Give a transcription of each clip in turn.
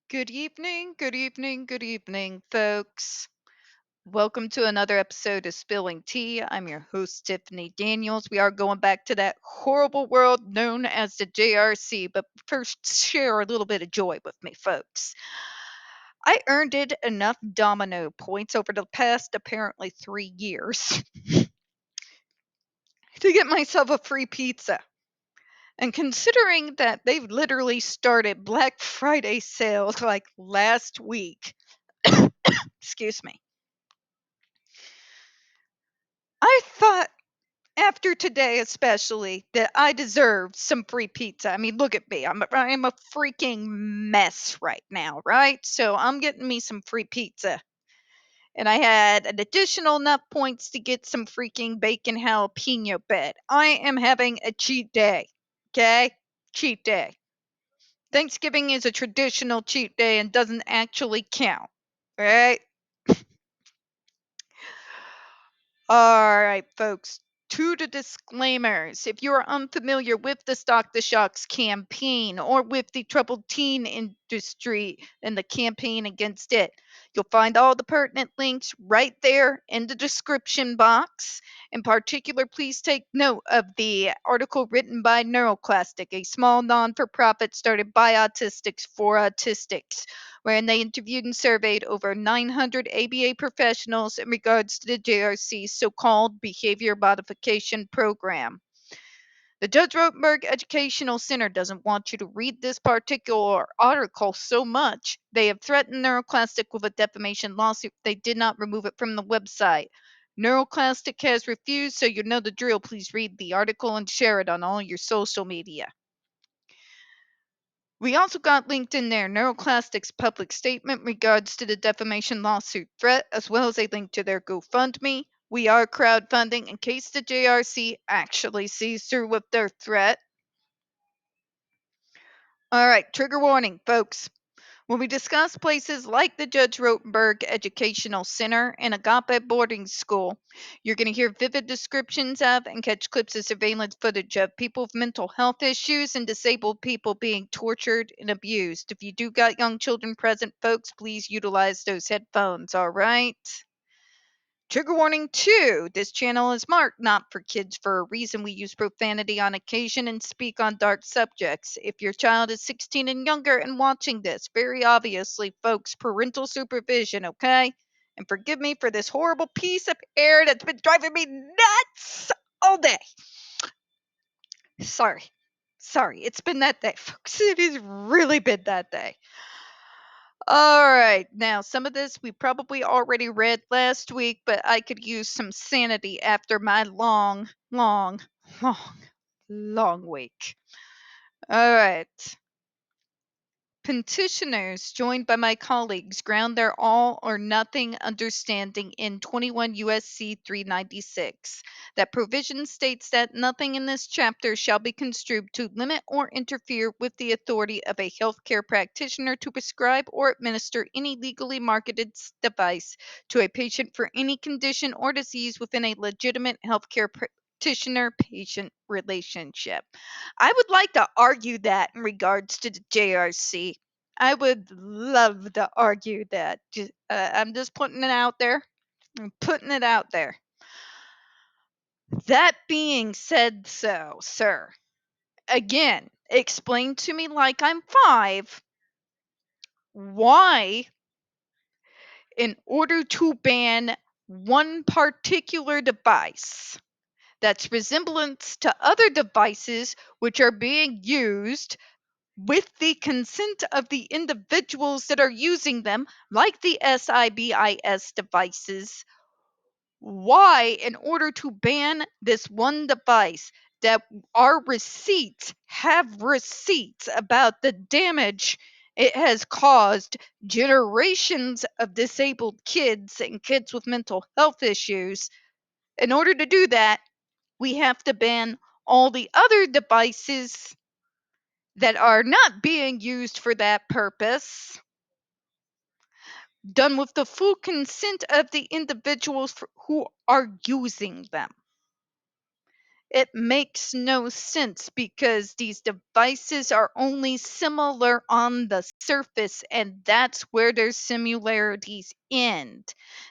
Good evening, good evening, good evening, folks. Welcome to another episode of Spilling Tea. I'm your host, Tiffany Daniels. We are going back to that horrible world known as the JRC, but first, share a little bit of joy with me, folks. I earned it enough domino points over the past apparently 3 years to get myself a free pizza. And considering that they've literally started Black Friday sales like last week, excuse me, I thought after today especially that I deserve some free pizza. I mean, look at me. I am a freaking mess right now, right? So I'm getting me some free pizza. And I had an additional enough points to get some freaking bacon jalapeno bread. I am having a cheat day. Okay? Cheat day. Thanksgiving is a traditional cheat day and doesn't actually count. Right? All right, folks. To the disclaimers. If you are unfamiliar with the Stock the Shocks campaign or with the troubled teen industry and the campaign against it, you'll find all the pertinent links right there in the description box. In particular, please take note of the article written by NeuroClastic, a small non for profit started by autistics for autistics, wherein they interviewed and surveyed over 900 ABA professionals in regards to the JRC's so called behavior modification program. The Judge Rotenberg Educational Center doesn't want you to read this particular article so much. They have threatened NeuroClastic with a defamation lawsuit. They did not remove it from the website. NeuroClastic has refused, so you know the drill. Please read the article and share it on all your social media. We also got linked in there NeuroClastic's public statement regards to the defamation lawsuit threat, as well as a link to their GoFundMe. We are crowdfunding in case the JRC actually sees through with their threat. All right, trigger warning, folks. When we discuss places like the Judge Rotenberg Educational Center and Agape Boarding School, you're going to hear vivid descriptions of and catch clips of surveillance footage of people with mental health issues and disabled people being tortured and abused. If you do got young children present, folks, please utilize those headphones, all right? Trigger warning 2. This channel is marked not for kids for a reason. We use profanity on occasion and speak on dark subjects. If your child is 16 and younger and watching this, very obviously, folks, parental supervision, okay? And forgive me for this horrible piece of air that's been driving me nuts all day. Sorry. Sorry. It's been that day, folks. It has really been that day. All right. Now, some of this we probably already read last week, but I could use some sanity after my long, long, long, long week. All right. Petitioners, joined by my colleagues, ground their all or nothing understanding in 21 USC 396. That provision states that nothing in this chapter shall be construed to limit or interfere with the authority of a healthcare practitioner to prescribe or administer any legally marketed device to a patient for any condition or disease within a legitimate healthcare practitioner patient relationship. I would like to argue that in regards to the JRC. I would love to argue that. I'm just putting it out there. I'm putting it out there. That being said, so, sir, again, explain to me like I'm 5 why, in order to ban one particular device that's resemblance to other devices which are being used with the consent of the individuals that are using them, like the SIBIS devices, why, in order to ban this one device, that our receipts have receipts about the damage it has caused generations of disabled kids and kids with mental health issues. In order to do that, we have to ban all the other devices that are not being used for that purpose, done with the full consent of the individuals who are using them. It makes no sense because these devices are only similar on the surface, and that's where their similarities end.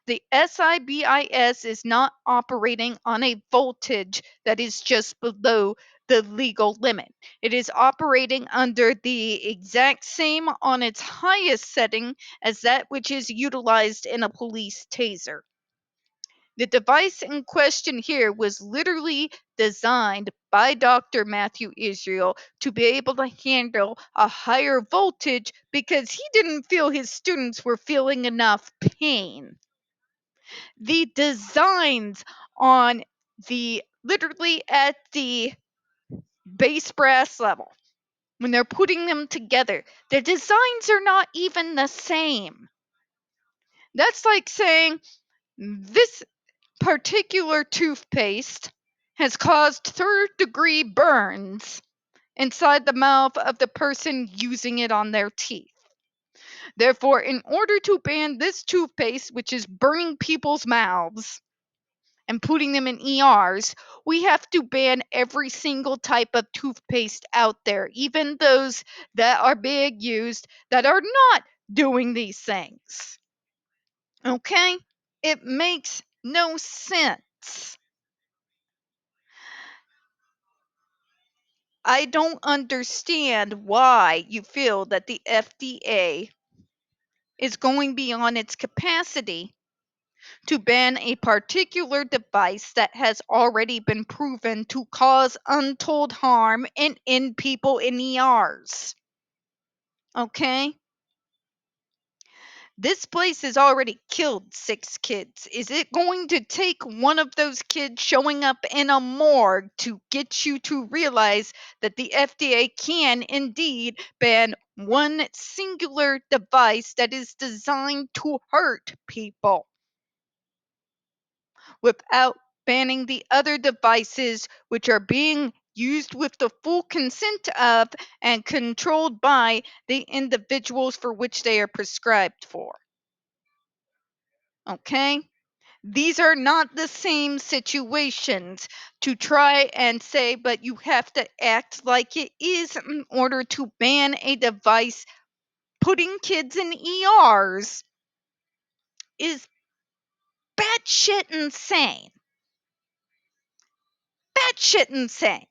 The SIBIS is not operating on a voltage that is just below the legal limit. It is operating under the exact same on its highest setting as that which is utilized in a police taser. The device in question here was literally designed by Dr. Matthew Israel to be able to handle a higher voltage because he didn't feel his students were feeling enough pain. The designs on the literally at the bass brass level, when they're putting them together, the designs are not even the same. That's like saying this particular toothpaste has caused third-degree burns inside the mouth of the person using it on their teeth. Therefore, in order to ban this toothpaste, which is burning people's mouths and putting them in ERs, we have to ban every single type of toothpaste out there, even those that are being used that are not doing these things. Okay? It makes no sense. I don't understand why you feel that the FDA is going beyond its capacity to ban a particular device that has already been proven to cause untold harm and end people in ERs. Okay? This place has already killed 6 kids. Is it going to take one of those kids showing up in a morgue to get you to realize that the FDA can indeed ban one singular device that is designed to hurt people without banning the other devices which are being used with the full consent of and controlled by the individuals for which they are prescribed for? Okay? These are not the same situations to try and say, but you have to act like it is in order to ban a device. Putting kids in ERs is batshit insane. Batshit insane.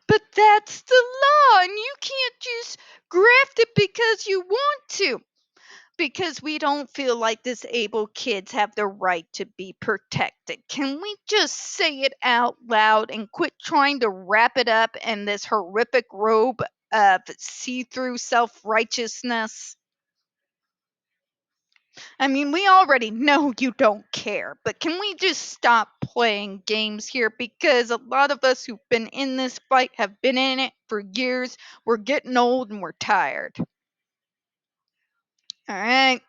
But that's the law, and you can't just graft it because you want to. Because we don't feel like disabled kids have the right to be protected. Can we just say it out loud and quit trying to wrap it up in this horrific robe of see-through self-righteousness? I mean, we already know you don't care, but can we just stop playing games here? Because a lot of us who've been in this fight have been in it for years. We're getting old and we're tired. All right.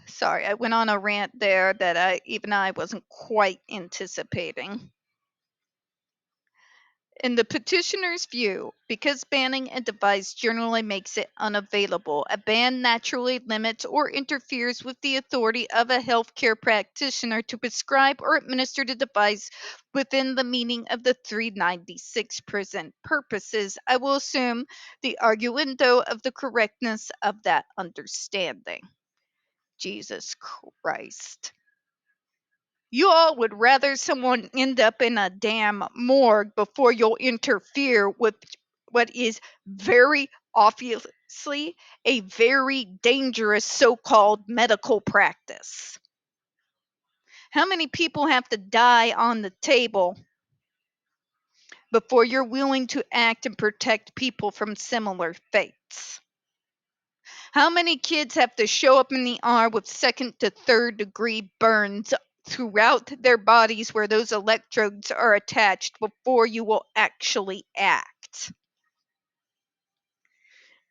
Sorry, I went on a rant there that I wasn't quite anticipating. In the petitioner's view, because banning a device generally makes it unavailable, a ban naturally limits or interferes with the authority of a healthcare practitioner to prescribe or administer the device within the meaning of the 396 present purposes. I will assume the arguendo of the correctness of that understanding. Jesus Christ. You all would rather someone end up in a damn morgue before you'll interfere with what is very obviously a very dangerous so-called medical practice. How many people have to die on the table before you're willing to act and protect people from similar fates? How many kids have to show up in the ER with second to third degree burns throughout their bodies where those electrodes are attached before you will actually act?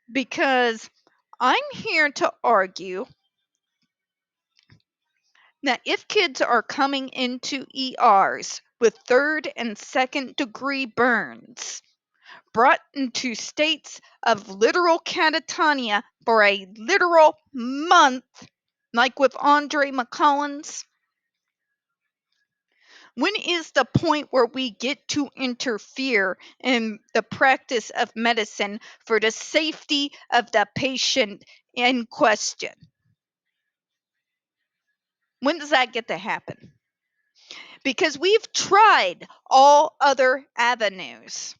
Because I'm here to argue that if kids are coming into ERs with third and second degree burns, brought into states of literal catatonia for a literal month, like with Andre McCollins, When is the point where we get to interfere in the practice of medicine for the safety of the patient in question? When does that get to happen? Because we've tried all other avenues,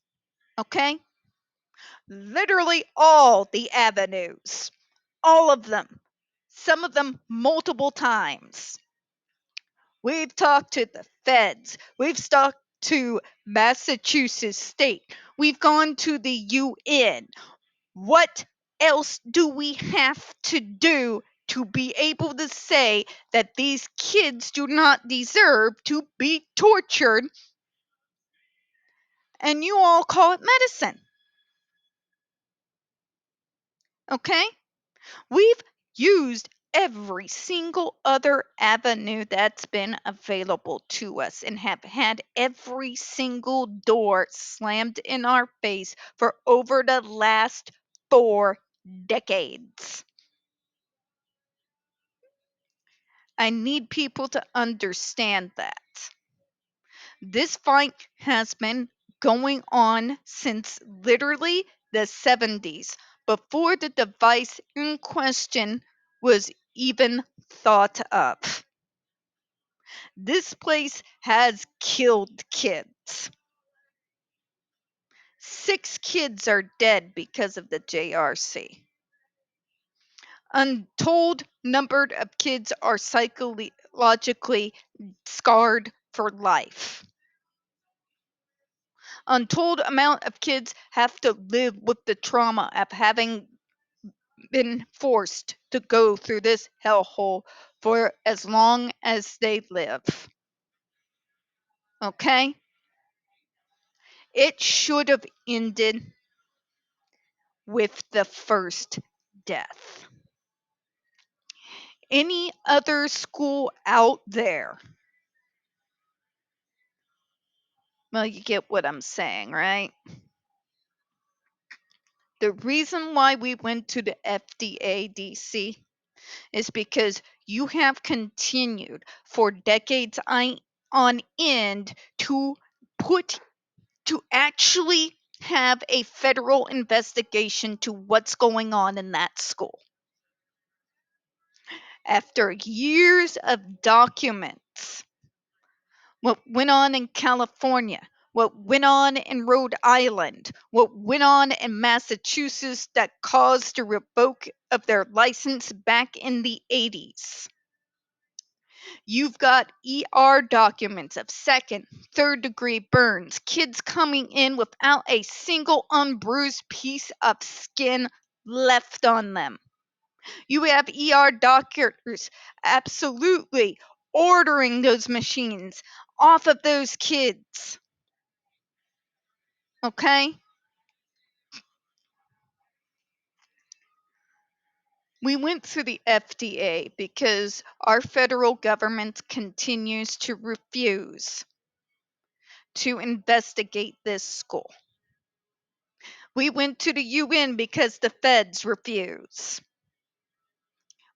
okay? Literally all the avenues, all of them, some of them multiple times. We've talked to the feds. We've talked to Massachusetts State. We've gone to the UN. What else do we have to do to be able to say that these kids do not deserve to be tortured? And you all call it medicine. Okay? We've used every single other avenue that's been available to us and have had every single door slammed in our face for over the last 4 decades. I need people to understand that. This fight has been going on since literally the 70s, before the device in question was even thought of. This place has killed kids. 6 kids are dead because of the JRC. Untold number of kids are psychologically scarred for life. Untold amount of kids have to live with the trauma of having been forced to go through this hellhole for as long as they live. Okay? It should have ended with the first death. Any other school out there? Well, you get what I'm saying, right? The reason why we went to the FDA DC is because you have continued for decades on end to put to actually have a federal investigation to what's going on in that school. After years of documents, what went on in California, what went on in Rhode Island, what went on in Massachusetts that caused a revoke of their license back in the 80s. You've got ER documents of second, third degree burns, kids coming in without a single unbruised piece of skin left on them. You have ER doctors absolutely ordering those machines off of those kids. Okay? We went to the FDA because our federal government continues to refuse to investigate this school. We went to the UN because the feds refuse.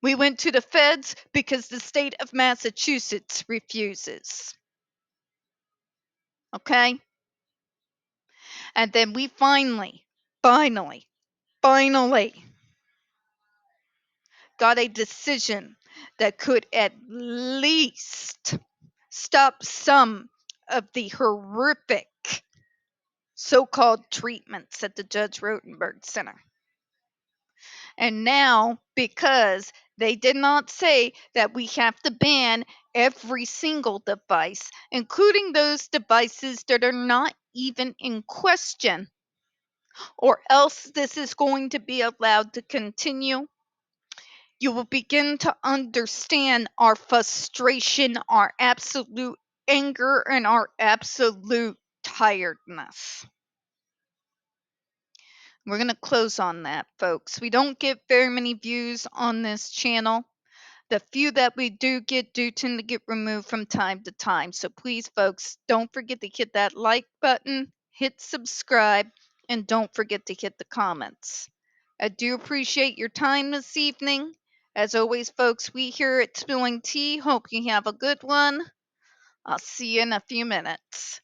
We went to the feds because the state of Massachusetts refuses. Okay? And then we finally got a decision that could at least stop some of the horrific so-called treatments at the Judge Rotenberg Center. And now, because they did not say that we have to ban every single device, including those devices that are not even in question, or else this is going to be allowed to continue, you will begin to understand our frustration, our absolute anger, and our absolute tiredness. We're going to close on that, folks. We don't get very many views on this channel. The few that we do tend to get removed from time to time. So please, folks, don't forget to hit that like button, hit subscribe, and don't forget to hit the comments. I do appreciate your time this evening. As always, folks, we here at Spilling Tea hope you have a good one. I'll see you in a few minutes.